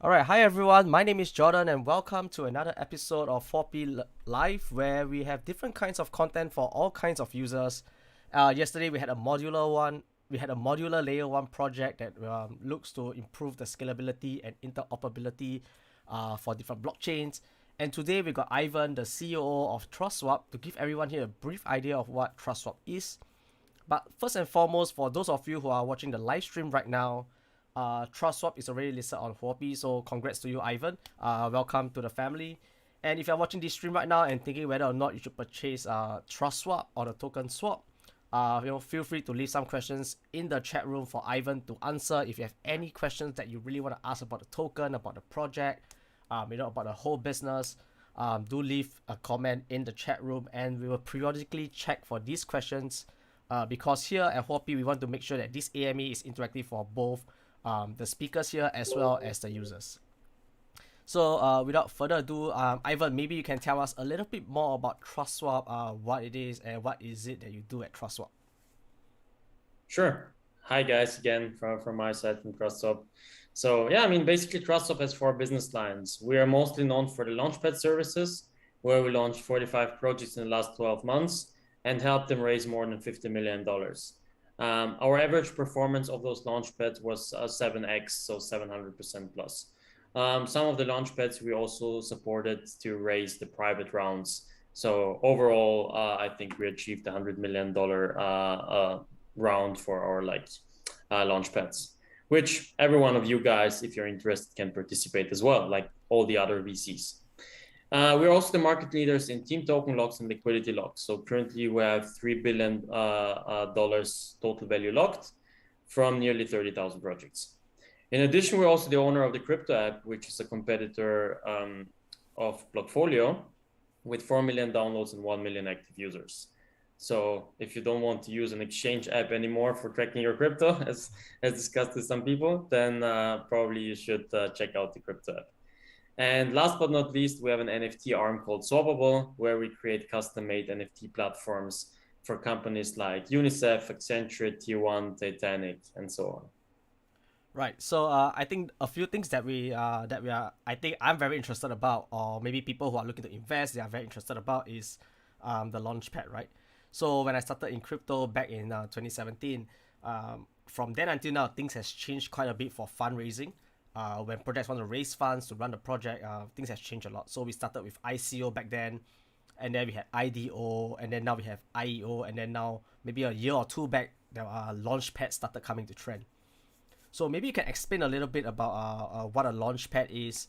All right, hi everyone. My name is Jordan, and welcome to another episode of Huobi Live, where we have different kinds of content for all kinds of users. Yesterday we had a modular one. We had a modular layer one project that looks to improve the scalability and interoperability for different blockchains. And today we got Ivan, the COO of TrustSwap, to give everyone here a brief idea of what TrustSwap is. But first and foremost, for those of you who are watching the live stream right now, TrustSwap is already listed on Huobi, so congrats to you, Ivan. Welcome to the family. And if you're watching this stream right now and thinking whether or not you should purchase TrustSwap or the token swap, feel free to leave some questions in the chat room for Ivan to answer. If you have any questions that you really want to ask about the token, about the project, about the whole business, do leave a comment in the chat room, and we will periodically check for these questions. Because here at Huobi, we want to make sure that this AMA is interactive for both the speakers here as well as the users. So without further ado, Ivan, maybe you can tell us a little bit more about TrustSwap, what it is, and what is it that you do at TrustSwap. Sure. Hi guys, again from my side from TrustSwap. So yeah, basically TrustSwap has four business lines. We are mostly known for the Launchpad services, where we launched 45 projects in the last 12 months and helped them raise more than $50 million. Our average performance of those launchpads was 7x, so 700% plus. Some of the launchpads we also supported to raise the private rounds. So overall, I think we achieved $100 million round for our launch pads, which every one of you guys, if you're interested, can participate as well, like all the other VCs. We're also the market leaders in team token locks and liquidity locks. So currently we have $3 billion total value locked from nearly 30,000 projects. In addition, we're also the owner of the crypto app, which is a competitor of Blockfolio, with 4 million downloads and 1 million active users. So if you don't want to use an exchange app anymore for tracking your crypto, as discussed with some people, then probably you should check out the crypto app. And last but not least, we have an NFT arm called Swappable, where we create custom-made NFT platforms for companies like UNICEF, Accenture, T1, Titanic, and so on. Right. So I think a few things that I think I'm very interested about, or maybe people who are looking to invest, they are very interested about, is the launchpad, right? So when I started in crypto back in 2017, from then until now, things has changed quite a bit for fundraising. When projects want to raise funds to run the project, things has changed a lot. So we started with ICO back then, and then we had IDO, and then now we have IEO, and then now maybe a year or two back, the launchpad started coming to trend. So maybe you can explain a little bit about what a launchpad is,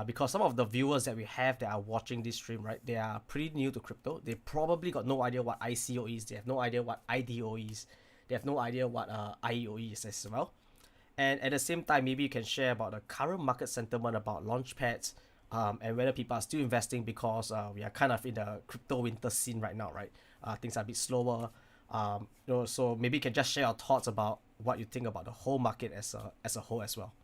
because some of the viewers that we have that are watching this stream, right, they are pretty new to crypto. They probably got no idea what ICO is. They have no idea what IDO is. They have no idea what IEO is as well. And at the same time, maybe you can share about the current market sentiment about launchpads, and whether people are still investing because we are kind of in the crypto winter scene right now, right? Things are a bit slower. So maybe you can just share your thoughts about what you think about the whole market as a whole as well.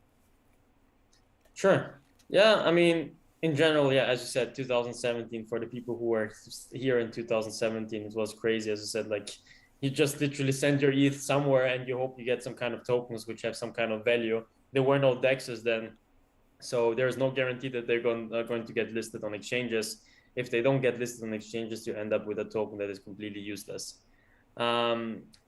Sure. Yeah, in general, yeah, as you said, 2017, for the people who were here in 2017, it was crazy. As I said, like, you just literally send your ETH somewhere and you hope you get some kind of tokens which have some kind of value. There were no DEXs then, so there's no guarantee that they're going to get listed on exchanges. If they don't get listed on exchanges, you end up with a token that is completely useless.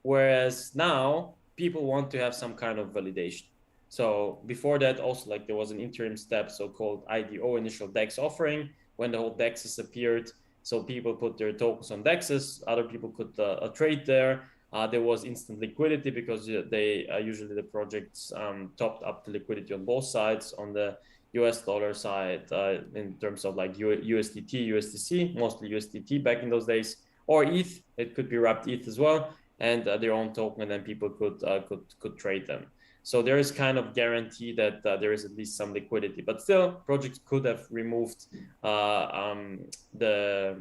Whereas now people want to have some kind of validation. So before that, also, like, there was an interim step, so-called IDO, initial DEX offering, when the whole DEXs appeared. So people put their tokens on DEXs, other people could trade there. There was instant liquidity because they usually the projects topped up the liquidity on both sides, on the US dollar side, in terms of like USDT, USDC, mostly USDT back in those days, or ETH. It could be wrapped ETH as well, and their own token, and then people could trade them. So there is kind of guarantee that there is at least some liquidity, but still projects could have removed the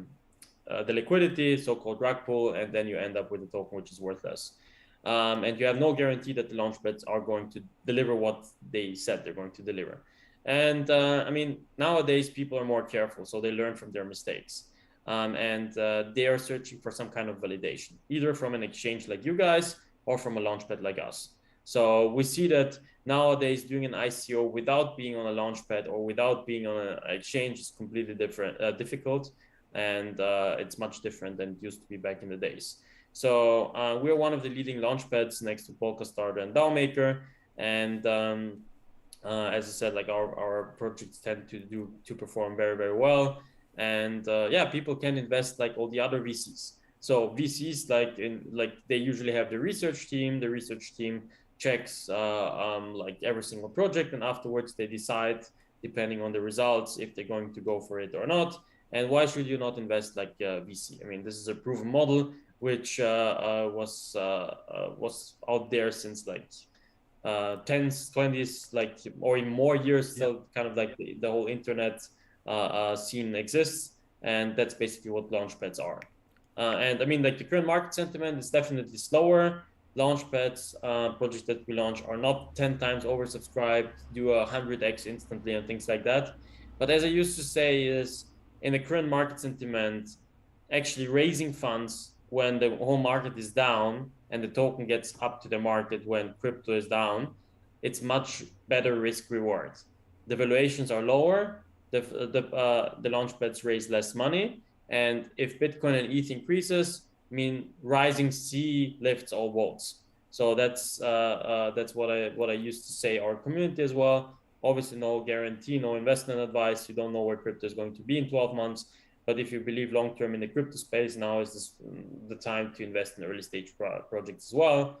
liquidity, so-called rug pull, and then you end up with a token which is worthless. And you have no guarantee that the launchpads are going to deliver what they said they're going to deliver. And nowadays people are more careful, so they learn from their mistakes. And they are searching for some kind of validation, either from an exchange like you guys or from a launchpad like us. So we see that nowadays doing an ICO without being on a launchpad or without being on an exchange is completely difficult, and it's much different than it used to be back in the days. So we're one of the leading launchpads next to Polkastarter and DAOmaker, and as I said, like our projects tend to perform very, very well, and yeah, people can invest like all the other VCs. So VCs like they usually have the research team. The research team checks like every single project, and afterwards they decide, depending on the results, if they're going to go for it or not. And why should you not invest like VC? I mean, this is a proven model which was out there since like 10s, 20s, like, or in more years, still kind of like the whole internet scene exists, and that's basically what launchpads are. And I mean, like the current market sentiment is definitely slower. Launchpads, projects that we launch are not 10 times oversubscribed, do 100x instantly and things like that. But as I used to say, is in the current market sentiment, actually raising funds when the whole market is down and the token gets up to the market when crypto is down, it's much better risk reward. The valuations are lower, the launchpads raise less money, and if Bitcoin and ETH increases, I mean rising sea lifts all boats. So that's what I used to say our community as well. Obviously, no guarantee, no investment advice. You don't know where crypto is going to be in 12 months. But if you believe long term in the crypto space, now is the time to invest in early stage projects as well.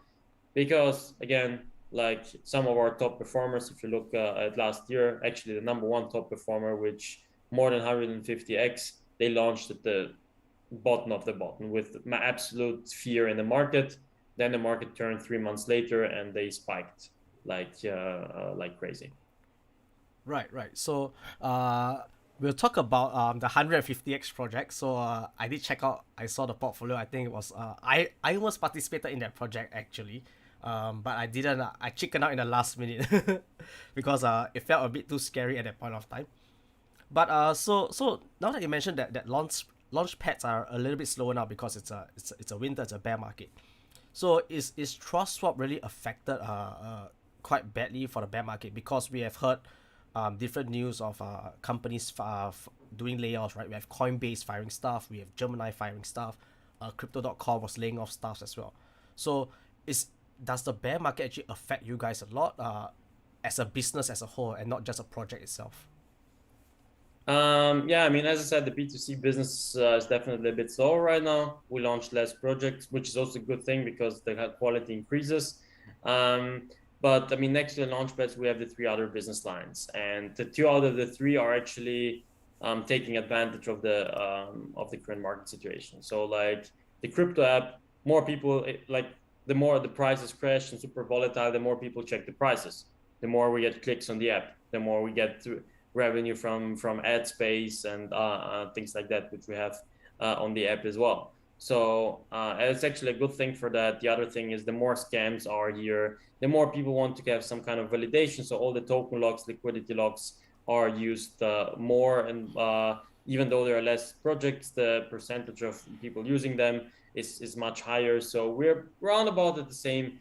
Because again, like some of our top performers, if you look at last year, actually the number one top performer, which more than 150x, they launched at the bottom of the bottom with absolute fear in the market. Then the market turned 3 months later and they spiked like crazy. Right. So we'll talk about the 150x project. So I did check out. I saw the portfolio. I think it was I almost participated in that project actually, but I didn't. I chickened out in the last minute because it felt a bit too scary at that point of time. But so now that you mentioned that launch pads are a little bit slower now because it's a winter, it's a bear market. So is TrustSwap really affected quite badly for the bear market? Because we have heard different news of companies doing layoffs, right? We have Coinbase firing staff, we have Gemini firing staff, Crypto.com was laying off staff as well. So does the bear market actually affect you guys a lot as a business as a whole and not just a project itself? Yeah, I mean, as I said, the B2C business is definitely a bit slower right now. We launched less projects, which is also a good thing because the quality increases. But I mean, next to the launchpads, we have the 3 other business lines, and the 2 out of the 3 are actually taking advantage of the current market situation. So, like the crypto app, more people like the more the prices crash and super volatile, the more people check the prices, the more we get clicks on the app, the more we get revenue from ad space and things like that, which we have on the app as well. So it's actually a good thing for that. The other thing is the more scams are here, the more people want to have some kind of validation. So all the token locks, liquidity locks are used more, and even though there are less projects, the percentage of people using them is much higher. So we're around about at the same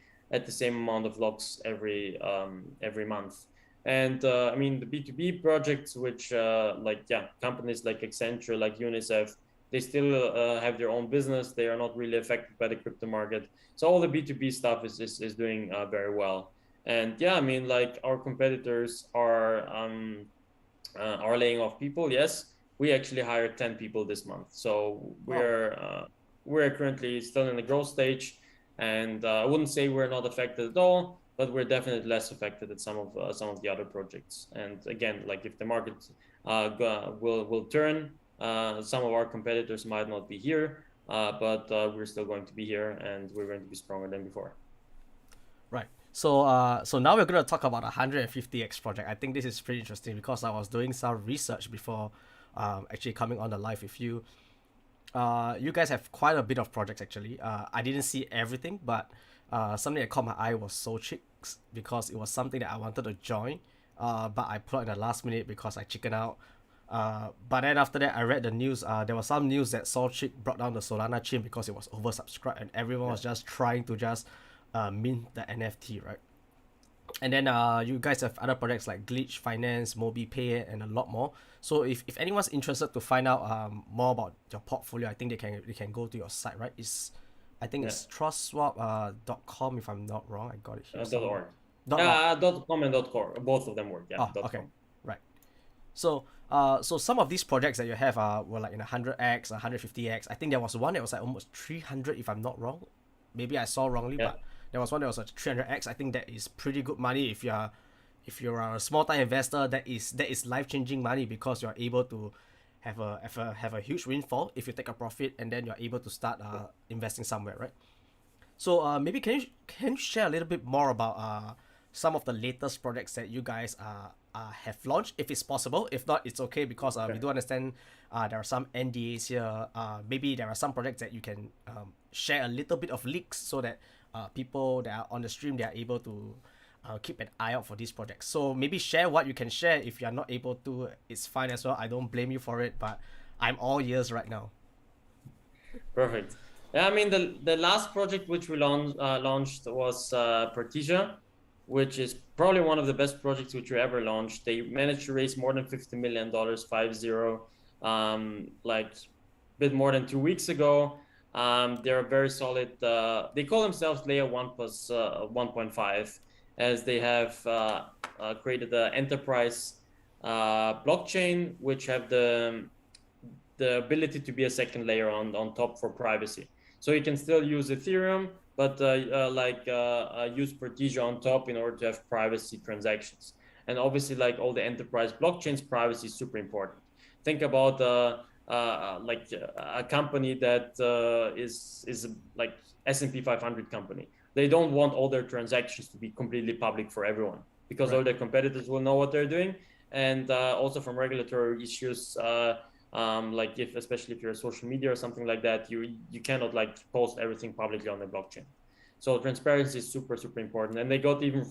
amount of locks every month. And I mean, the B2B projects, which companies like Accenture, like UNICEF, they still have their own business. They are not really affected by the crypto market. So all the B2B stuff is doing very well. And yeah, I mean, like our competitors are laying off people. Yes, we actually hired 10 people this month. So we're currently still in the growth stage, and I wouldn't say we're not affected at all, but we're definitely less affected than some of the other projects. And again, like if the market will turn, some of our competitors might not be here, but we're still going to be here, and we're going to be stronger than before. Right. So now we're going to talk about a 150x project. I think this is pretty interesting because I was doing some research before actually coming on the live with you. You guys have quite a bit of projects actually. I didn't see everything, but something that caught my eye was Solchicks because it was something that I wanted to join, but I put in the last minute because I chickened out. But then after that, I read the news. There was some news that Solchick brought down the Solana chain because it was oversubscribed and everyone was just trying to just mint the NFT, right? And then you guys have other projects like Glitch, Finance, MobiPay, and a lot more. So if anyone's interested to find out more about your portfolio, I think they can go to your site, right? I think Yeah. it's TrustSwap .com if I'm not wrong. I got it here. .org. .org. .com and .core. Both of them work. Yeah. Oh, okay, .com. right. So some of these projects that you have were like in 100x, 150x. I think there was one that was like almost 300 if I'm not wrong. Maybe I saw wrongly, Yeah. but there was one that was like 300x. I think that is pretty good money if you're a small time investor. That is life changing money because you're able to have a huge windfall if you take a profit and then you're able to start investing somewhere, right? So maybe can you share a little bit more about some of the latest projects that you guys have launched, if it's possible. If not, it's okay because we do understand there are some NDAs here. Maybe there are some projects that you can share a little bit of leaks so that people that are on the stream, they are able to keep an eye out for these projects. So maybe share what you can share. If you are not able to, it's fine as well. I don't blame you for it, but I'm all ears right now. Perfect. Yeah, I mean the last project which we launched was Partisia, which is probably one of the best projects which we ever launched. They managed to raise more than $50 million, 50, like a bit more than 2 weeks ago. They're a very solid. They call themselves Layer 1 plus 1.5, as they have created the enterprise blockchain, which have the ability to be a second layer on top for privacy. So you can still use Ethereum, but use Partisia on top in order to have privacy transactions. And obviously, like all the enterprise blockchains, privacy is super important. Think about a company that is like S&P 500 company. They don't want all their transactions to be completely public for everyone because Right. all their competitors will know what they're doing. And also from regulatory issues, especially if you're a social media or something like that, you cannot like post everything publicly on the blockchain. So transparency is super important, and they got even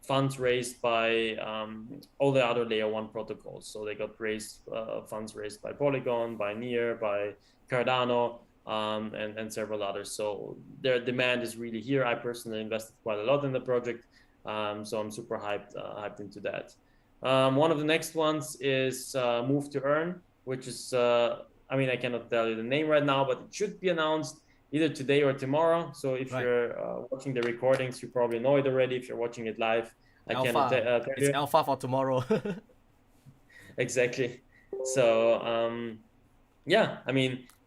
funds raised by all the other layer 1 protocols. So they got funds raised by Polygon, by Near, by Cardano, and several others. So their demand is really here. I personally invested quite a lot in the project, so I'm super hyped into that. One of the next ones is Move to Earn, which is, I cannot tell you the name right now, but it should be announced either today or tomorrow. So if you're watching the recordings, you probably know it already. If you're watching it live, I cannot tell It's you. alpha for tomorrow. Exactly. So,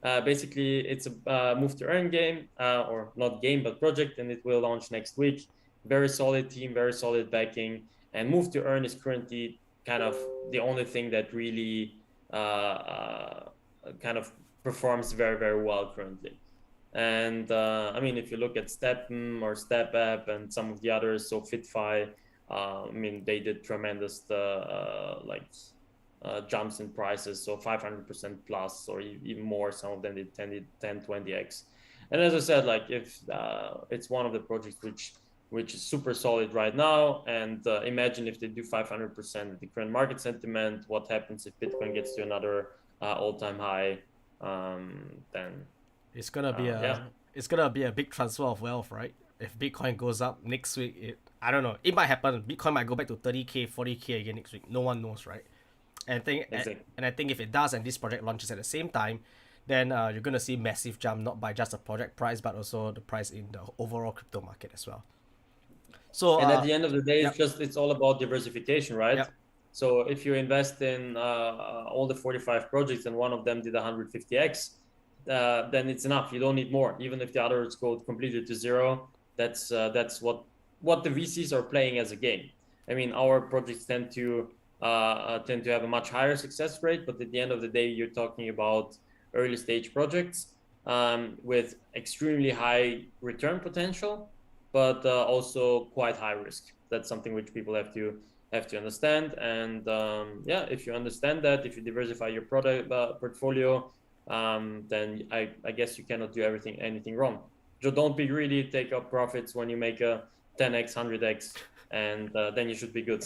basically it's a Move to Earn game, or not game, but project, and it will launch next week. Very solid team, very solid backing. And Move to Earn is currently kind of the only thing that really kind of performs very, very well currently. And if you look at StepM or StepApp and some of the others, so FitFi, they did tremendous jumps in prices, so 500% plus or even more. Some of them did 10, 20x. And as I said, like if it's one of the projects which is super solid right now, and imagine if they do 500% the current market sentiment, what happens if Bitcoin gets to another all-time high? Then it's gonna be it's gonna be a big transfer of wealth, right? If Bitcoin goes up next week, I don't know, it might happen. Bitcoin might go back to 30K, 40K again next week. No one knows, right? And I think if it does, and this project launches at the same time, then you're gonna see massive jump, not by just the project price, but also the price in the overall crypto market as well. So and at the end of the day, yep. it's all about diversification, right? Yep. So if you invest in all the 45 projects and one of them did 150x, then it's enough. You don't need more. Even if the others go completely to zero, that's what the VCs are playing as a game. I mean, our projects tend to have a much higher success rate, but at the end of the day, you're talking about early stage projects with extremely high return potential, but also quite high risk. That's something which people have to understand. And if you understand that, if you diversify your product portfolio, then I guess you cannot do anything wrong. So don't be greedy. Take up profits when you make a 10x, 100x, and then you should be good.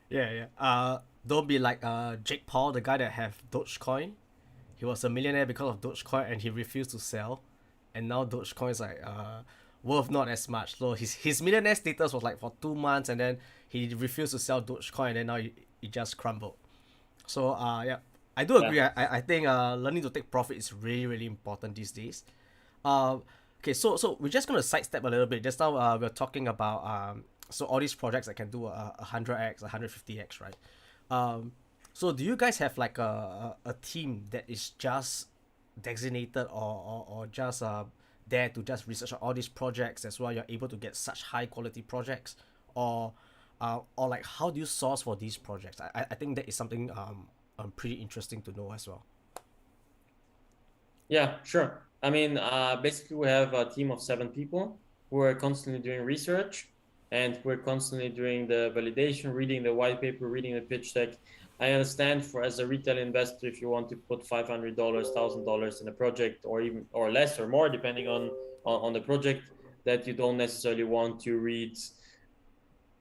Yeah. Don't be like Jake Paul, the guy that have Dogecoin. He was a millionaire because of Dogecoin, and he refused to sell, and now Dogecoin is like worth not as much. So his millionaire status was like for 2 months, and then he refused to sell Dogecoin, and then now it just crumbled. So yeah, I do Yeah. agree. I think learning to take profit is really really important these days. Uh, okay, so we're just gonna sidestep a little bit. Just now we're talking about so all these projects that can do a 100x, 150x, right? Um, so do you guys have like a team that is just designated or just there to just research on all these projects as well? You're able to get such high quality projects, or like how do you source for these projects? I think that is something pretty interesting to know as well. Yeah, sure. I mean, basically, we have a team of 7 people who are constantly doing research, and we're constantly doing the validation, reading the white paper, reading the pitch deck. I understand for as a retail investor, if you want to put $500, $1,000 in a project, or even or less or more, depending on the project, that you don't necessarily want to read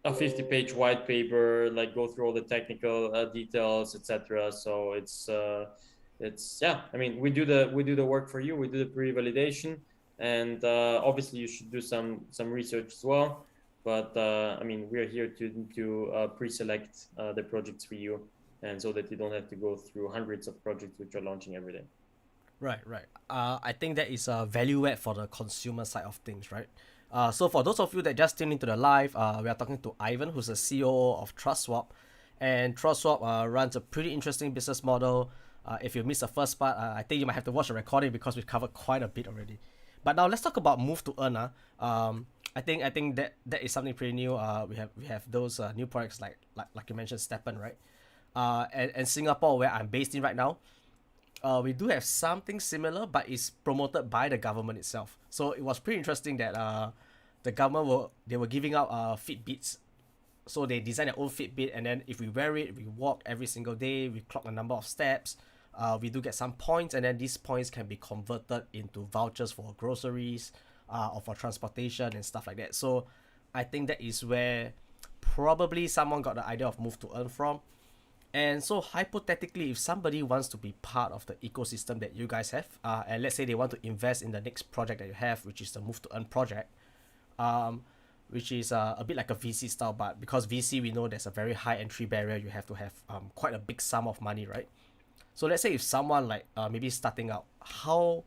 a 50-page white paper, like go through all the technical details, etc. So it's yeah. I mean, we do the work for you. We do the pre-validation, and obviously you should do some research as well. But I mean, we're here to pre-select the projects for you, and so that you don't have to go through hundreds of projects which are launching every day. Right, right. I think that is a value add for the consumer side of things, right? So for those of you that just tuned into the live, we are talking to Ivan, who's the COO of TrustSwap, and TrustSwap runs a pretty interesting business model. If you missed the first part, I think you might have to watch the recording because we've covered quite a bit already. But now let's talk about move to earn. I think that is something pretty new. We have those new products like you mentioned, Steppen, right? And Singapore, where I'm based in right now, we do have something similar, but it's promoted by the government itself. So it was pretty interesting that the government were giving out Fitbits. So they design their own Fitbit, and then if we wear it, we walk every single day, we clock a number of steps. We do get some points, and then these points can be converted into vouchers for groceries, or for transportation and stuff like that. So I think that is where probably someone got the idea of move to earn from. And so hypothetically, if somebody wants to be part of the ecosystem that you guys have, and let's say they want to invest in the next project that you have, which is the Move to Earn project, um, which is a bit like a VC style, but because VC we know there's a very high entry barrier, you have to have quite a big sum of money, right? So let's say if someone like maybe starting out, how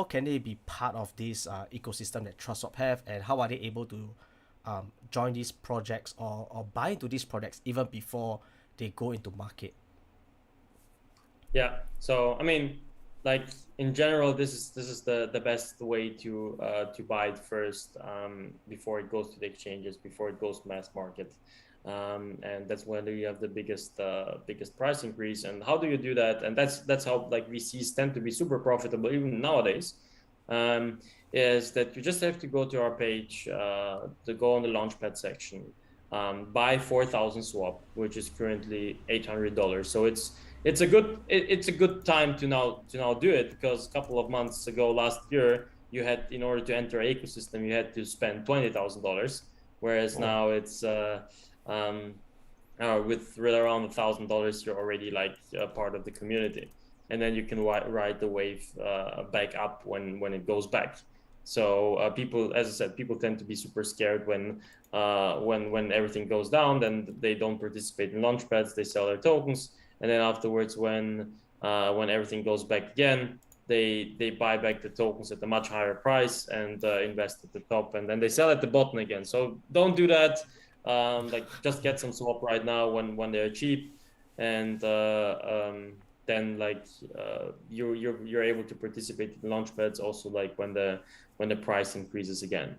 can they be part of this ecosystem that TrustSwap have, and how are they able to join these projects or buy into these projects even before they go into market? Yeah. So I mean, like in general, this is the best way to buy it first, before it goes to the exchanges, before it goes mass market, and that's when you have the biggest price increase. And how do you do that? And that's how like VCs tend to be super profitable even nowadays. Is that you just have to go to our page, to go on the Launchpad section, buy 4,000 swap, which is currently $800. So it's a good time to now do it, because a couple of months ago, last year, you had, in order to enter our ecosystem, you had to spend $20,000, whereas now it's with around $1,000, you're already like a part of the community, and then you can ride the wave back up when it goes back. So people, as I said, people tend to be super scared when everything goes down. Then they don't participate in launchpads. They sell their tokens, and then afterwards, when everything goes back again, they buy back the tokens at a much higher price and invest at the top, and then they sell at the bottom again. So don't do that. Like just get some swap right now when they're cheap, and then like you're able to participate in launchpads also, like when the price increases again.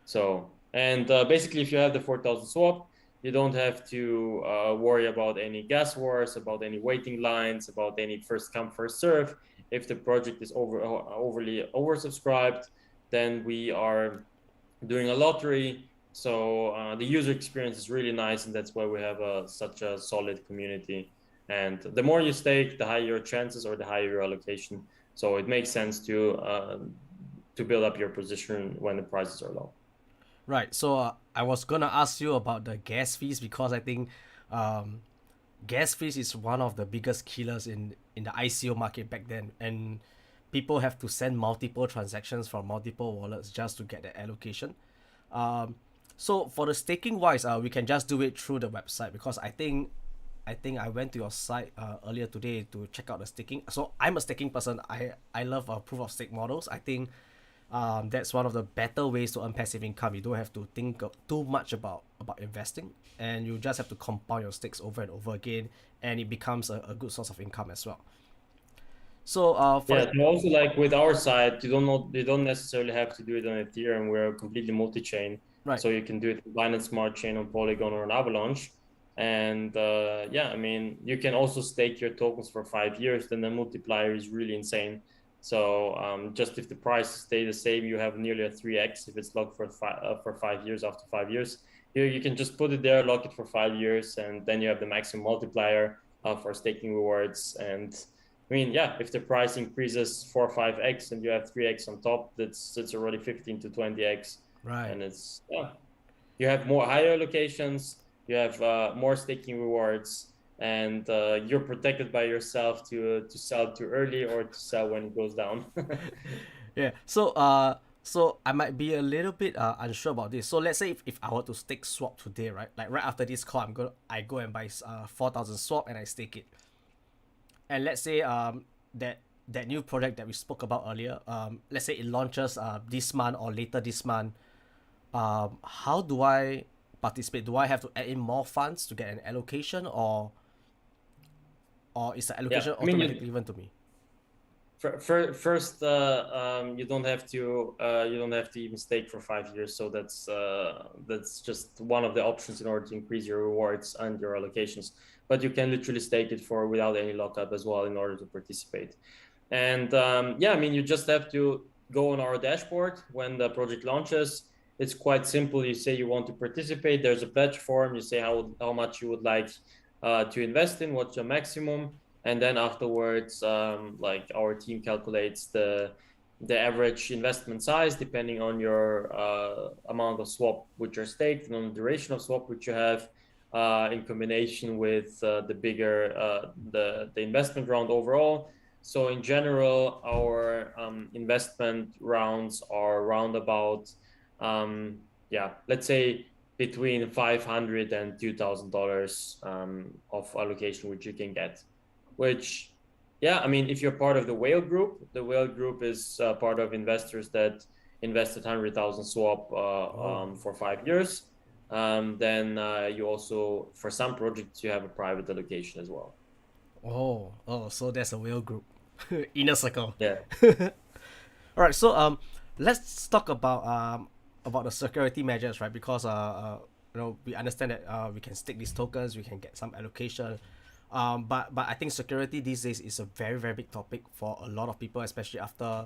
So, and basically, if you have the 4,000 swap, you don't have to worry about any gas wars, about any waiting lines, about any first come first serve. If the project is overly oversubscribed, then we are doing a lottery. So the user experience is really nice, and that's why we have such a solid community. And the more you stake, the higher your chances, or the higher your allocation. So it makes sense to build up your position when the prices are low. Right. So I was gonna ask you about the gas fees, because I think gas fees is one of the biggest killers in the ICO market back then. And people have to send multiple transactions from multiple wallets just to get the allocation. Um, so for the staking wise, we can just do it through the website, because I went to your site earlier today to check out the staking. So I'm a staking person. I love proof of stake models. I think that's one of the better ways to earn passive income. You don't have to think too much about investing, and you just have to compound your stakes over and over again, and it becomes a good source of income as well. So Yeah, and also like with our side, you don't necessarily have to do it on Ethereum. We're completely multi-chain, right. so you can do it on Binance Smart Chain, on Polygon, or on Avalanche. And yeah, I mean, you can also stake your tokens for 5 years. Then the multiplier is really insane. So just if the price stay the same, you have nearly a 3x if it's locked for 5 years. After 5 years, you can just put it there, lock it for 5 years, and then you have the maximum multiplier for staking rewards. And I mean, yeah, if the price increases 4 or 5x and you have 3x on top, that's already 15 to 20x. Right. And it's, yeah, you have more higher allocations, you have more staking rewards, and you're protected by yourself to sell too early or to sell when it goes down. Yeah. So I might be a little bit unsure about this. So let's say if I were to stake swap today, right? Like right after this call, I go and buy 4,000 swap and I stake it. And let's say that new project that we spoke about earlier, let's say it launches this month or later this month. How do I participate? Do I have to add in more funds to get an allocation, or is the allocation I mean, automatically given to me? First, you don't have to even stake for 5 years. So that's just one of the options in order to increase your rewards and your allocations. But you can literally stake it for without any lockup as well in order to participate. And yeah, I mean, you just have to go on our dashboard when the project launches. It's quite simple. You say you want to participate. There's a pledge form. You say how much you would like to invest in, what's your maximum. And then afterwards, like our team calculates the average investment size depending on your amount of swap which are staked and on the duration of swap which you have, in combination with the bigger the investment round overall. So in general, our investment rounds are around about yeah, let's say between $500 and $2,000 of allocation which you can get. Which, yeah, I mean, if you're part of the whale group is part of investors that invested 100,000 swap for 5 years. Then you also, for some projects, you have a private allocation as well. So there's a whale group, inner circle. Yeah. All right, so let's talk about the security measures, right? Because we understand that we can stake these tokens, we can get some allocation. But I think security these days is a very, very big topic for a lot of people, especially after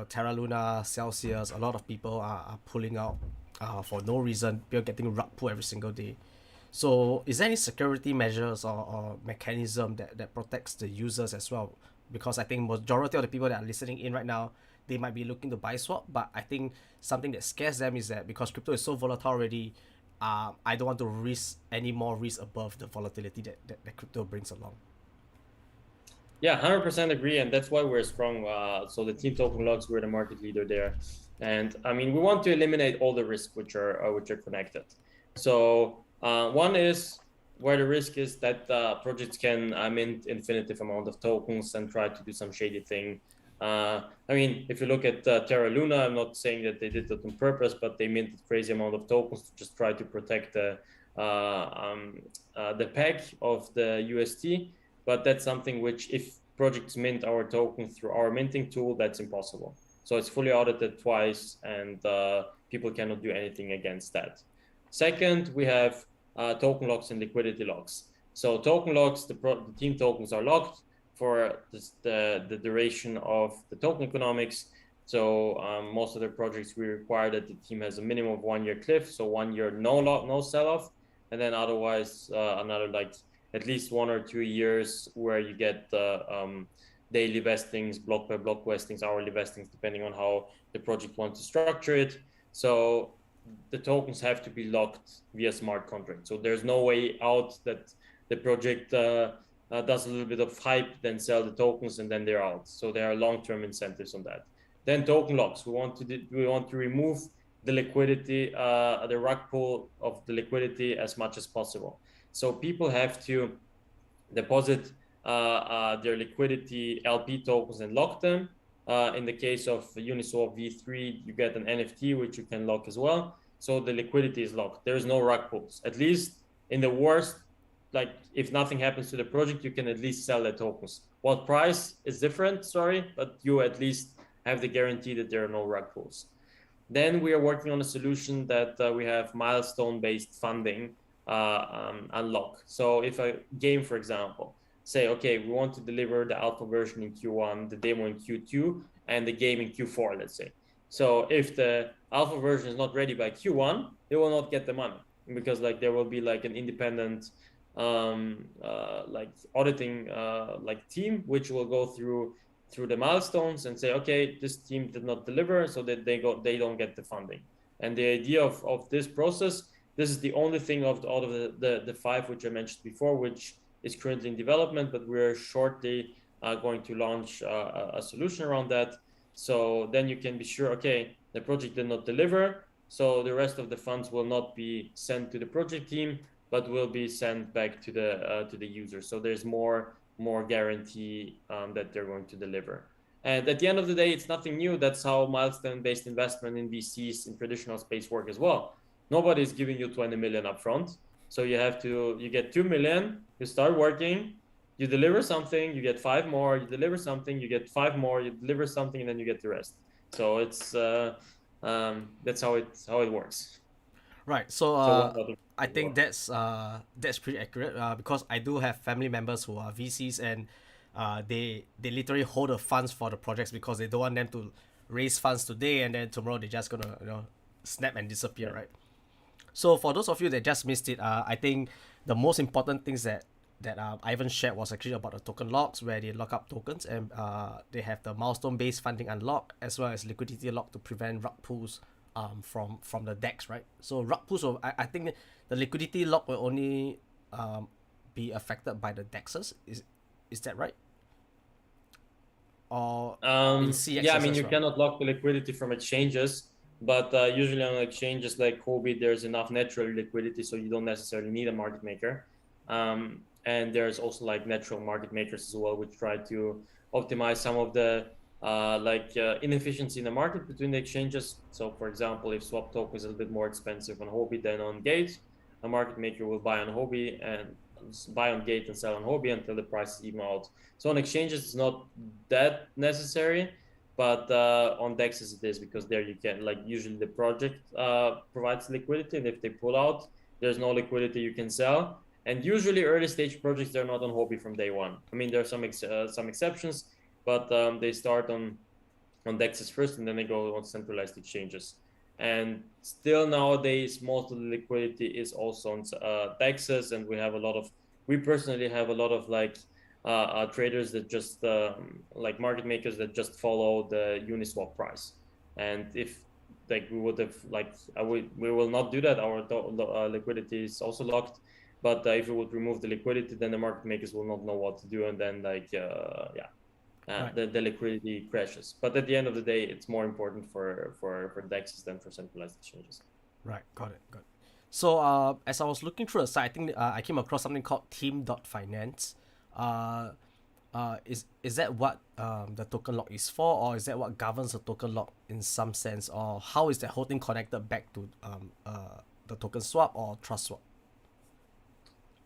Terra Luna, Celsius. A lot of people are pulling out for no reason. People getting rug pulled every single day. So is there any security measures or mechanism that protects the users as well? Because I think majority of the people that are listening in right now, they might be looking to buy swap, but I think something that scares them is that because crypto is so volatile already, I don't want to risk any more risk above the volatility that crypto brings along. Yeah, 100% agree, and that's why we're strong. So the team Token Logs, we're the market leader there, and I mean we want to eliminate all the risks which are connected. So one is where the risk is that projects can mint infinitive amount of tokens and try to do some shady thing. I mean, if you look at Terra Luna, I'm not saying that they did that on purpose, but they minted crazy amount of tokens to just try to protect the peg of the UST. But that's something which, if projects mint our token through our minting tool, that's impossible. So it's fully audited twice, and people cannot do anything against that. Second, we have token locks and liquidity locks. So token locks, the team tokens are locked for the duration of the token economics. So most of the projects we require that the team has a minimum of 1 year cliff, so 1 year no sell off, and then otherwise another like at least 1 or 2 years where you get daily vestings, block by block vestings, hourly vestings, depending on how the project wants to structure it. So the tokens have to be locked via smart contract. So there's no way out that the project does a little bit of hype, then sell the tokens, and then they're out. So there are long-term incentives on that. Then token locks. We want to remove the liquidity, the rug pull of the liquidity as much as possible. So people have to deposit their liquidity LP tokens and lock them. In the case of Uniswap V3, you get an NFT which you can lock as well. So the liquidity is locked. There is no rug pulls. At least in the worst, like if nothing happens to the project, you can at least sell the tokens. What price is different, sorry, but you at least have the guarantee that there are no rug pulls. Then we are working on a solution that we have milestone-based funding unlock. So if a game, for example, say, okay, we want to deliver the alpha version in Q1, the demo in Q2, and the game in Q4, let's say. So if the alpha version is not ready by Q1, they will not get the money, because like there will be like an independent like auditing like team which will go through the milestones and say, okay, this team did not deliver, so that they don't get the funding. And the idea of this process, this is the only thing out of the 5 which I mentioned before, which is currently in development, but we're shortly going to launch a solution around that. So then you can be sure, okay, the project did not deliver, so the rest of the funds will not be sent to the project team, but will be sent back to the user. So there's more guarantee that they're going to deliver. And at the end of the day, it's nothing new. That's how milestone-based investment in VCs in traditional space work as well. Nobody is giving you 20 million upfront. So you get 2 million, you start working, you deliver something, you get 5 more, you deliver something, you get 5 more, you deliver something, and then you get the rest. So it's that's how it works. Right. So I think that's pretty accurate because I do have family members who are VCs, and they literally hold the funds for the projects because they don't want them to raise funds today and then tomorrow they're just gonna snap and disappear, right? So for those of you that just missed it, I think the most important things that Ivan shared was actually about the token locks, where they lock up tokens, and they have the milestone-based funding unlock as well as liquidity lock to prevent rug pulls from the DEX, right? So rug pulls, I think the liquidity lock will only be affected by the DEXs. Is that right? Or in CXs yeah, I mean, you well? cannot lock the liquidity from exchanges, but usually on exchanges like Huobi, there's enough natural liquidity, so you don't necessarily need a market maker. And there's also like natural market makers as well, which try to optimize some of the inefficiency in the market between the exchanges. So for example, if swap token is a little bit more expensive on Huobi than on Gate, a market maker will buy on Huobi and buy on Gate and sell on Huobi until the prices even out. So on exchanges, it's not that necessary, but on DEXs it is, because there you can, like, usually the project provides liquidity, and if they pull out, there's no liquidity you can sell. And usually early stage projects, they're not on Huobi from day one. I mean, there are some exceptions, but they start on DEXs first, and then they go on centralized exchanges. And still nowadays, most of the liquidity is also on DEXs, and we personally have a lot of like traders that just like market makers that just follow the Uniswap price. And if like we would have like we will not do that. Our liquidity is also locked. But if we would remove the liquidity, then the market makers will not know what to do, and then like right. the liquidity crashes. But at the end of the day, it's more important for DEXs than for centralized exchanges. Right, got it. So as I was looking through the site, I think I came across something called team.finance. Is that what the token lock is for, or is that what governs the token lock in some sense, or how is that whole thing connected back to the token swap or TrustSwap?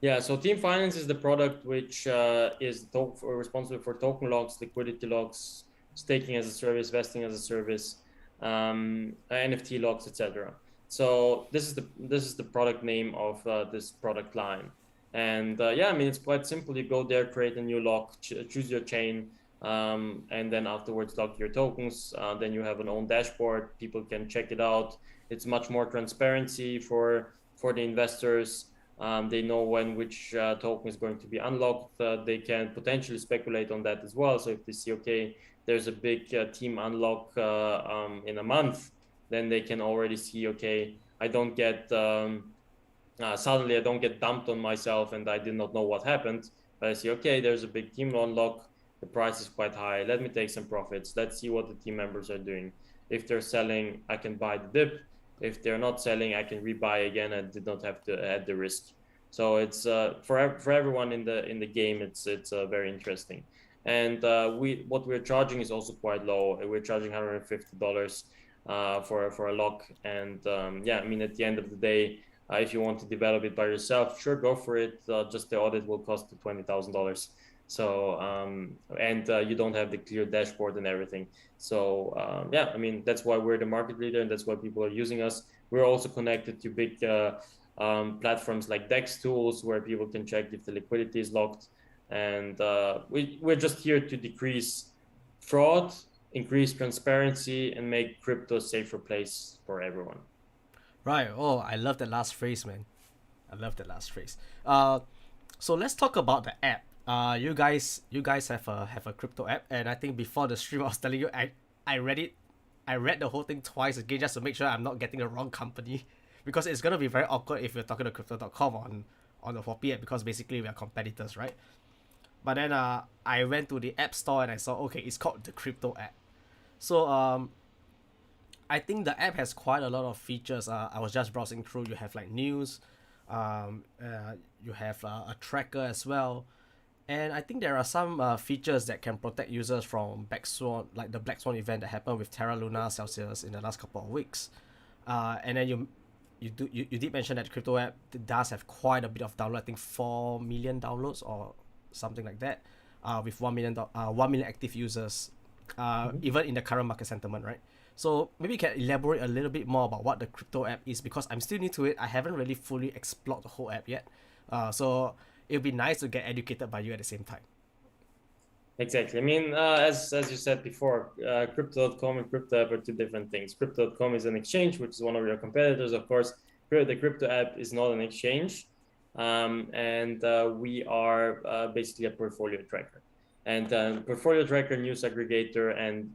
Yeah, so Team Finance is the product which is responsible for token locks, liquidity locks, staking as a service, vesting as a service, NFT locks, etc. So this is the product name of this product line. And yeah, I mean, it's quite simple. You go there, create a new lock, choose your chain, and then afterwards lock your tokens. Then you have an own dashboard. People can check it out. It's much more transparency for the investors. They know which token is going to be unlocked. They can potentially speculate on that as well. So if they see, okay, there's a big team unlock in a month, then they can already see, okay, I don't get suddenly I don't get dumped on myself and I did not know what happened. I see, okay, there's a big team unlock. The price is quite high. Let me take some profits. Let's see what the team members are doing. If they're selling, I can buy the dip. If they're not selling, I can rebuy again and did not have to add the risk. So it's for everyone in the game. It's very interesting. And what we're charging is also quite low. We're charging $150 for a lock. And yeah, I mean, at the end of the day, if you want to develop it by yourself, sure, go for it. Just the audit will cost you $20,000. So and you don't have the clear dashboard and everything. So yeah, I mean, that's why we're the market leader, and that's why people are using us. We're also connected to big platforms like DEX tools, where people can check if the liquidity is locked. And we're just here to decrease fraud, increase transparency, and make crypto a safer place for everyone. Right. Oh, I love that last phrase, man. I love that last phrase. So let's talk about the app. You guys have a crypto app, and I think before the stream I was telling you I read it, I read the whole thing twice again just to make sure I'm not getting the wrong company, because it's gonna be very awkward if you're talking to crypto.com on the Huobi app, because basically we are competitors, right? But then I went to the app store and I saw, okay, it's called the crypto app. So I think the app has quite a lot of features. I was just browsing through. You have like news, you have a tracker as well, and I think there are some features that can protect users from Black Swan, like the Black Swan event that happened with Terra Luna Celsius in the last couple of weeks. And then you did mention that the crypto app does have quite a bit of download. I think 4 million downloads or something like that, with 1 million active users, even in the current market sentiment, right? So maybe you can elaborate a little bit more about what the crypto app is, because I'm still new to it. I haven't really fully explored the whole app yet. So it'll be nice to get educated by you at the same time. Exactly. I mean, as you said before, crypto.com and crypto app are two different things. Crypto.com is an exchange, which is one of your competitors, of course. The crypto app is not an exchange, and we are basically a portfolio tracker. And portfolio tracker, news aggregator, and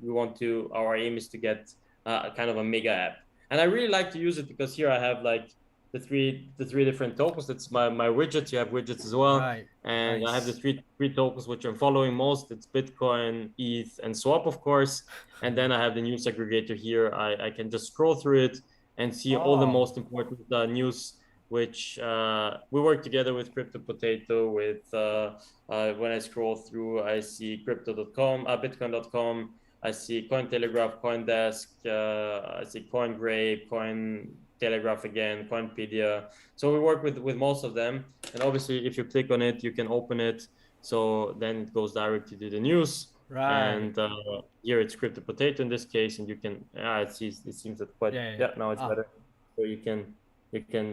our aim is to get kind of a mega app. And I really like to use it because here I have like the three different tokens. That's my widgets. You have widgets as well. Right. And Nice. I have the three tokens which I'm following most. It's Bitcoin, ETH, and Swap, of course. And then I have the news aggregator here. I can just scroll through it and see all the Oh. most important news, which we work together with Crypto Potato. With when I scroll through, I see crypto.com, bitcoin.com. I see Cointelegraph, CoinDesk. I see CoinGrape, Cointelegraph again, Coinpedia. So we work with most of them. And obviously, if you click on it, you can open it. So then it goes directly to the news. Right. And here it's Crypto Potato in this case, and you can it seems that quite Yeah. now it's better. So you can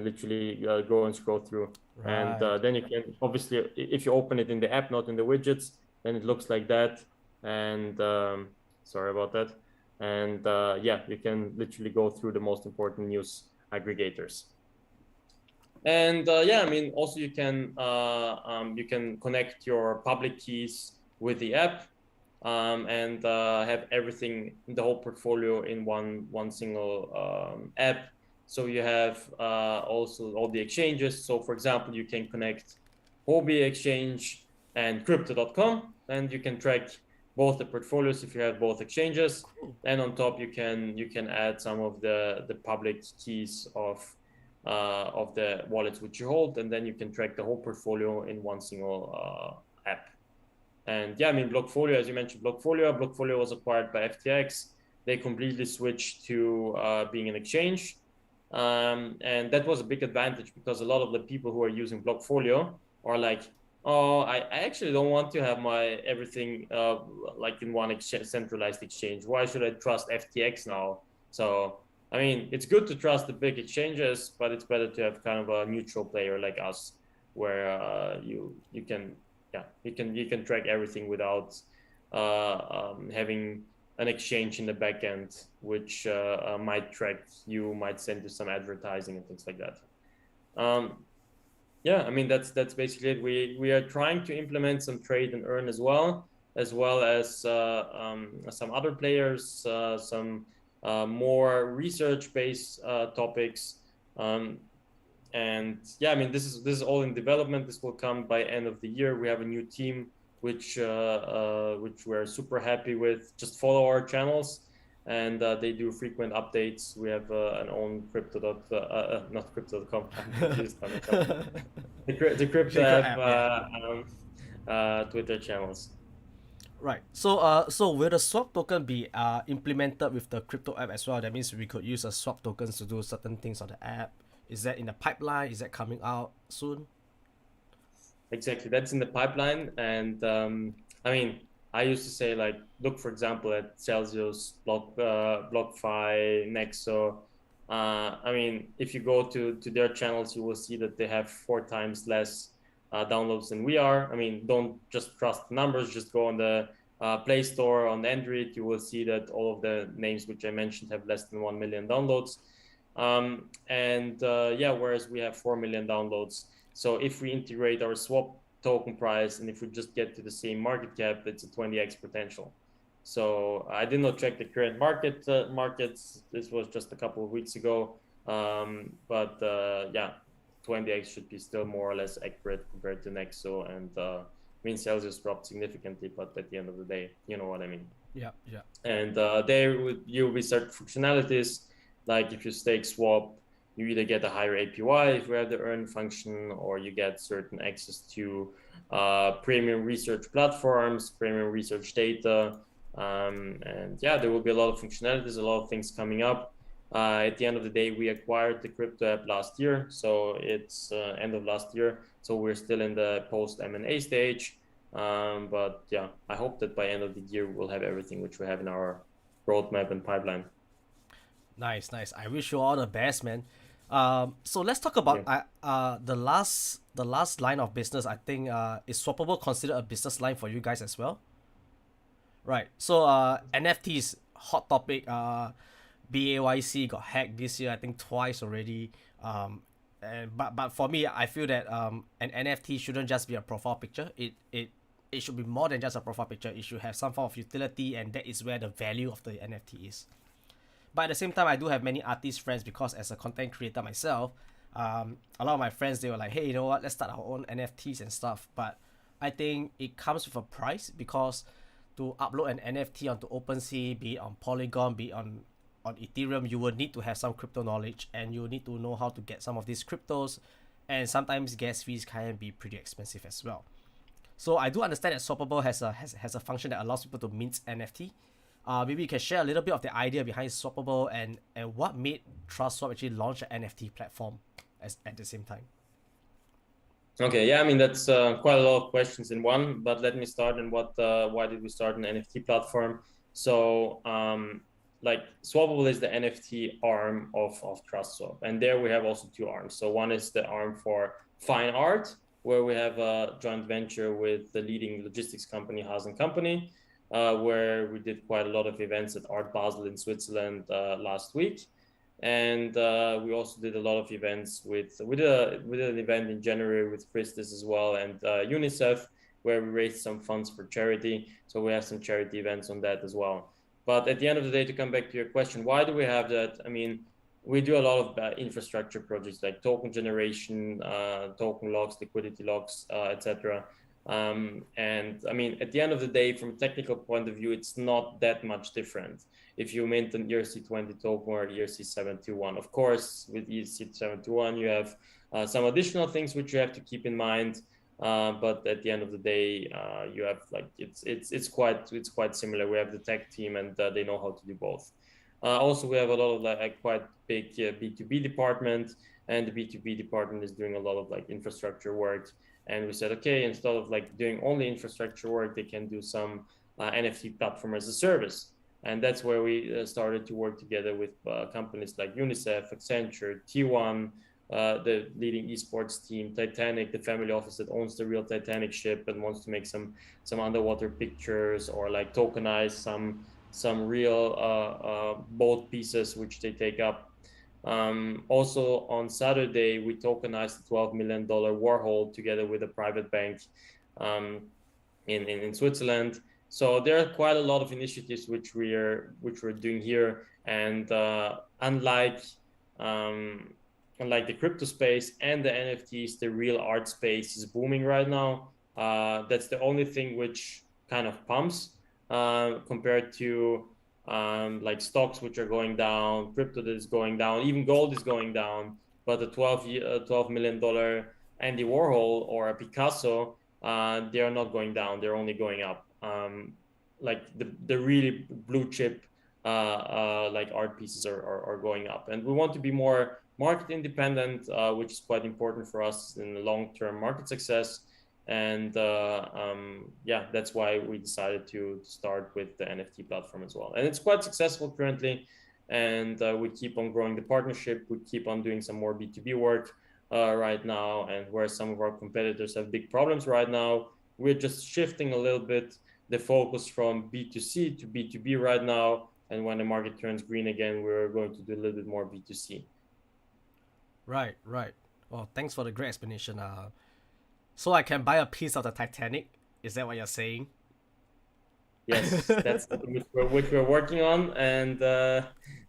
literally go and scroll through. And Right. then you can obviously, if you open it in the app, not in the widgets, then it looks like that. And sorry about that. And yeah, you can literally go through the most important news aggregators. And yeah, I mean, also you can connect your public keys with the app, and have everything in the whole portfolio in one single app. So you have also all the exchanges. So for example, you can connect Huobi exchange and crypto.com, and you can track both the portfolios if you have both exchanges. Cool. And on top, you can add some of the public keys of the wallets which you hold, and then you can track the whole portfolio in one single app. And yeah, I mean, Blockfolio, as you mentioned, Blockfolio was acquired by FTX. They completely switched to being an exchange. And that was a big advantage, because a lot of the people who are using Blockfolio are like, oh, I actually don't want to have my everything like in one centralized exchange. Why should I trust FTX now? So, I mean, it's good to trust the big exchanges, but it's better to have kind of a neutral player like us, where you can track everything without having an exchange in the back end, which might track you, might send you some advertising and things like that. Yeah, I mean, that's basically it. We are trying to implement some trade and earn as well as some other players, some more research-based topics. And yeah, I mean, this is all in development. This will come by end of the year. We have a new team which we're super happy with. Just follow our channels, and they do frequent updates. We have an own not crypto.com. I'm confused. The crypto Secret app app, yeah. Twitter channels. Right. So so will the swap token be implemented with the crypto app as well? That means we could use a swap tokens to do certain things on the app. Is that in the pipeline? Is that coming out soon? Exactly, that's in the pipeline. And I mean, I used to say, like, look, for example, at Celsius, BlockFi, Nexo. I mean, if you go to their channels, you will see that they have 4 times less downloads than we are. I mean, don't just trust the numbers, just go on the Play Store on Android. You will see that all of the names which I mentioned have less than 1 million downloads. Yeah, whereas we have 4 million downloads. So if we integrate our swap token price, and if we just get to the same market cap, it's a 20x potential. So I did not check the current markets. This was just a couple of weeks ago. Yeah, 20x should be still more or less accurate compared to Nexo. And I mean, Celsius dropped significantly, but at the end of the day, you know what I mean. Yeah, yeah. And you'll be certain functionalities, like if you stake swap, you either get a higher APY if you have the earn function, or you get certain access to premium research platforms, premium research data. And yeah, there will be a lot of functionalities, a lot of things coming up. At the end of the day, we acquired the crypto app last year. So it's end of last year. So we're still in the post M&A stage. But yeah, I hope that by end of the year, we'll have everything which we have in our roadmap and pipeline. Nice, nice. I wish you all the best, man. So let's talk about the last line of business. I think is swappable considered a business line for you guys as well? Right. So NFTs hot topic. BAYC got hacked this year, I think twice already. But for me, I feel that an NFT shouldn't just be a profile picture. It should be more than just a profile picture. It should have some form of utility, and that is where the value of the NFT is. But at the same time, I do have many artist friends because as a content creator myself, a lot of my friends, they were like, hey, you know what, let's start our own NFTs and stuff. But I think it comes with a price, because to upload an NFT onto OpenSea, be it on Polygon, be it on Ethereum, you will need to have some crypto knowledge, and you need to know how to get some of these cryptos, and sometimes gas fees can be pretty expensive as well. So I do understand that Swappable has a function that allows people to mint NFT. Maybe you can share a little bit of the idea behind Swappable, and what made TrustSwap actually launch an NFT platform at the same time. Okay, yeah, I mean, that's quite a lot of questions in one, but let me start in why did we start an NFT platform? So like, Swappable is the NFT arm of TrustSwap, and there we have also two arms. So one is the arm for fine art, where we have a joint venture with the leading logistics company, Haas & Company, where we did quite a lot of events at Art Basel in Switzerland last week. And we also did a lot of events we did an event in January with Christus as well, and UNICEF, where we raised some funds for charity. So we have some charity events on that as well. But at the end of the day, to come back to your question, why do we have that? I mean, we do a lot of infrastructure projects like token generation, token locks, liquidity locks, etc. And I mean, at the end of the day, from a technical point of view, it's not that much different if you mint an ERC20 token or ERC721. Of course, with ERC721, you have some additional things which you have to keep in mind. But at the end of the day, you have, like, it's quite similar. We have the tech team, and they know how to do both. Also, we have a lot of like quite big B2B department, and the B2B department is doing a lot of like infrastructure work. And we said, okay, instead of like doing only infrastructure work, they can do some NFT platform as a service. And that's where we started to work together with companies like UNICEF, Accenture, T1, the leading esports team, Titanic, the family office that owns the real Titanic ship and wants to make some underwater pictures, or like tokenize some real boat pieces which they take up. Also on Saturday, we tokenized the $12 million Warhol together with a private bank in Switzerland. So there are quite a lot of initiatives which we're doing here, and unlike like the crypto space and the NFTs, the real art space is booming right now. That's the only thing which kind of pumps compared to like stocks which are going down, crypto that is going down, even gold is going down. But the $12 million Andy Warhol or a Picasso, they are not going down; they're only going up. Like the really blue chip like art pieces are going up, and we want to be more market independent, which is quite important for us in the long-term market success. And yeah, that's why we decided to start with the NFT platform as well. And it's quite successful currently. And we keep on growing the partnership. We keep on doing some more B2B work right now. And where some of our competitors have big problems right now, we're just shifting a little bit the focus from B2C to B2B right now. And when the market turns green again, we're going to do a little bit more B2C. Right, right. Well, thanks for the great explanation. So I can buy a piece of the Titanic. Is that what you're saying? Yes, that's something which we're working on, and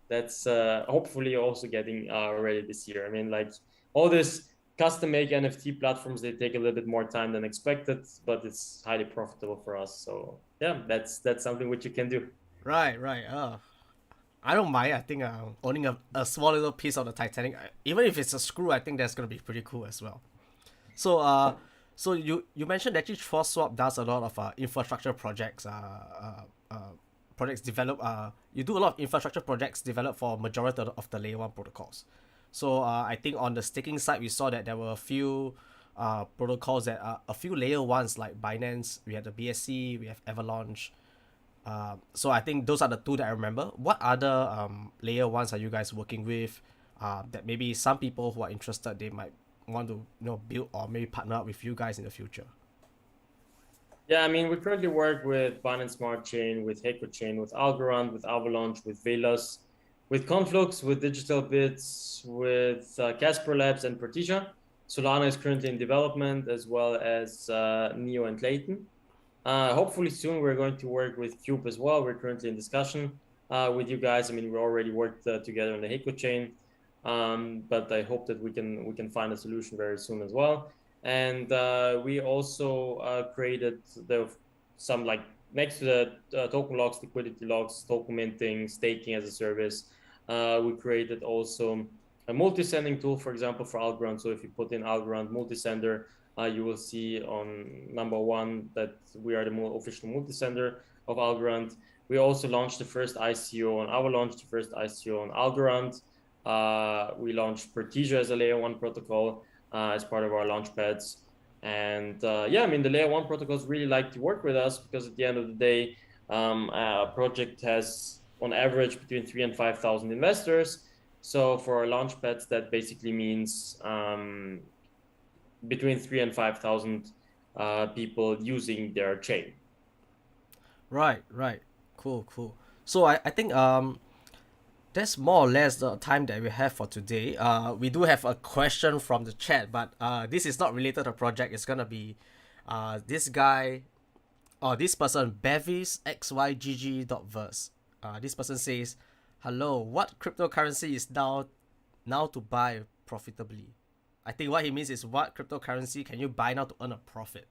that's hopefully also getting ready this year. I mean, like all this custom make NFT platforms, they take a little bit more time than expected, but it's highly profitable for us. So yeah, that's something which you can do. Right, right. I don't mind. I think owning a small little piece of the Titanic, even if it's a screw, I think that's gonna be pretty cool as well. So so you mentioned that actually TrustSwap does a lot of infrastructure projects. Projects develop. You do a lot of infrastructure projects developed for majority of the layer one protocols. So I think on the staking side, we saw that there were a few protocols that are a few layer ones like Binance. We have the BSC. We have Avalanche. So I think those are the two that I remember. What other layer ones are you guys working with? That maybe some people who are interested, they might want to build or maybe partner up with you guys in the future. Yeah, I mean, we currently work with Binance Smart Chain, with Heiko Chain, with Algorand, with Avalanche, with Velas, with Conflux, with Digital Bits, with Casper Labs and Proteja. Solana is currently in development, as well as Neo and Clayton. Hopefully soon we're going to work with Cube as well. We're currently in discussion with you guys. I mean, we already worked together on the Heiko chain, but I hope that we can find a solution very soon as well. And we also created some like next to the token locks, liquidity locks, token minting, staking as a service. We created also a multi-sending tool, for example, for Algorand. So if you put in Algorand multi-sender, you will see on number one that we are the official multi-sender of Algorand. We also launched the first ICO on Avalanche, the first ICO on Algorand. We launched Proteja as a layer one protocol as part of our launch pads. And yeah, I mean, the layer one protocols really like to work with us because at the end of the day, a project has on average between 3,000 and 5,000 investors. So for our launch pads, that basically means between 3,000 and 5,000 people using their chain. Right, right. Cool, cool. So I think that's more or less the time that we have for today. We do have a question from the chat, but this is not related to the project. It's gonna be this guy or this person, Bevis XYGG.verse. This person says, "Hello, what cryptocurrency is now to buy profitably?" I think what he means is what cryptocurrency can you buy now to earn a profit?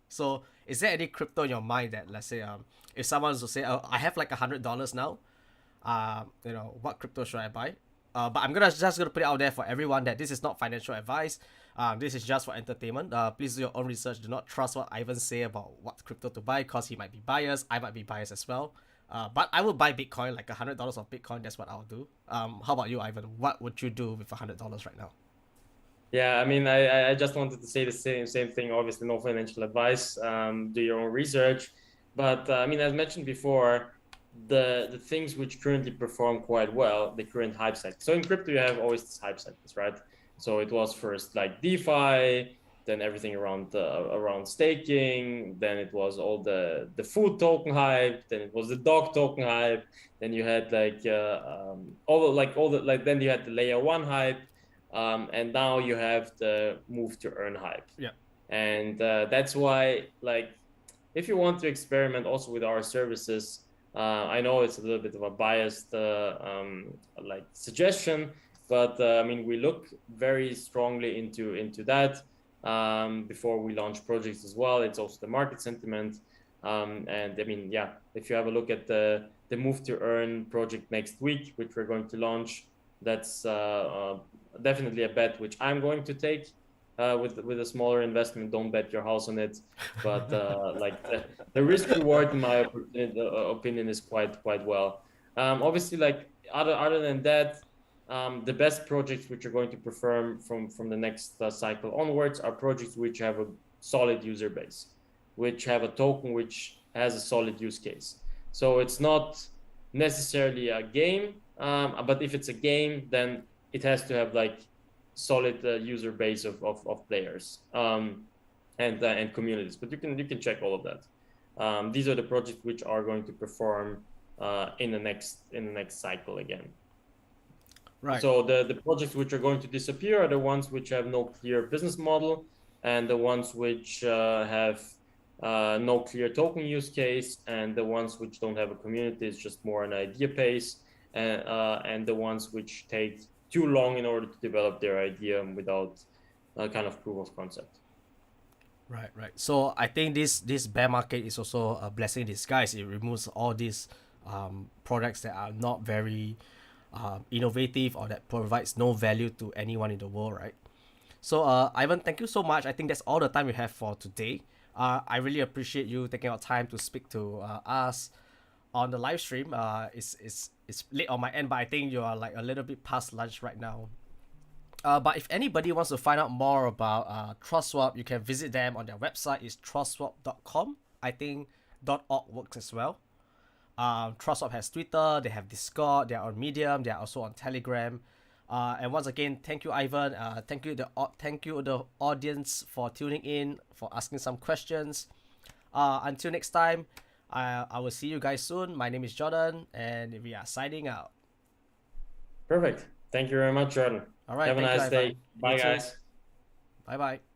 So is there any crypto in your mind that, let's say, if someone was to say, oh, I have like $100 now, what crypto should I buy? But I'm just gonna put it out there for everyone that this is not financial advice. This is just for entertainment. Please do your own research. Do not trust what Ivan say about what crypto to buy, because he might be biased. I might be biased as well. But I will buy Bitcoin, like $100 of Bitcoin. That's what I'll do. How about you, Ivan? What would you do with $100 right now? Yeah, I mean, I just wanted to say the same thing. Obviously, no financial advice. Do your own research. But I mean, as mentioned before, the things which currently perform quite well, the current hype cycle. So in crypto, you have always this hype cycles, right? So it was first like DeFi, then everything around staking, then it was all the food token hype, then it was the dog token hype, then you had like then you had the layer one hype. And now you have the move to earn hype. Yeah. And that's why, like, if you want to experiment also with our services, I know it's a little bit of a biased like suggestion, but I mean, we look very strongly into that before we launch projects as well. It's also the market sentiment. And I mean, yeah, if you have a look at the Move to Earn project next week, which we're going to launch, that's definitely a bet which I'm going to take with a smaller investment. Don't bet your house on it, but like the risk reward, in my opinion, is quite well. Obviously, like other than that, the best projects which are going to perform from the next cycle onwards are projects which have a solid user base, which have a token which has a solid use case. So it's not necessarily a game, but if it's a game, then it has to have like solid user base of players and communities. But you can check all of that. These are the projects which are going to perform in the next cycle again. Right. So the projects which are going to disappear are the ones which have no clear business model, and the ones which have no clear token use case, and the ones which don't have a community is just more an idea pace, and the ones which take too long in order to develop their idea without a kind of proof of concept. Right. So I think this bear market is also a blessing in disguise. It removes all these products that are not very innovative or that provides no value to anyone in the world, right? So Ivan, thank you so much. I think that's all the time we have for today. I really appreciate you taking out time to speak to us on the live stream. It's late on my end, but I think you are like a little bit past lunch right now. But if anybody wants to find out more about TrustSwap, you can visit them on their website. It's trustswap.com. I think .org works as well. TrustSwap has Twitter, they have Discord, they are on Medium, they are also on Telegram. And once again, thank you, Ivan. Thank you the audience for tuning in, for asking some questions. Until next time, I will see you guys soon. My name is Jordan, and we are signing out. Perfect. Thank you very much, Jordan. All right. Have a nice day. Bye, You too. guys. Bye bye.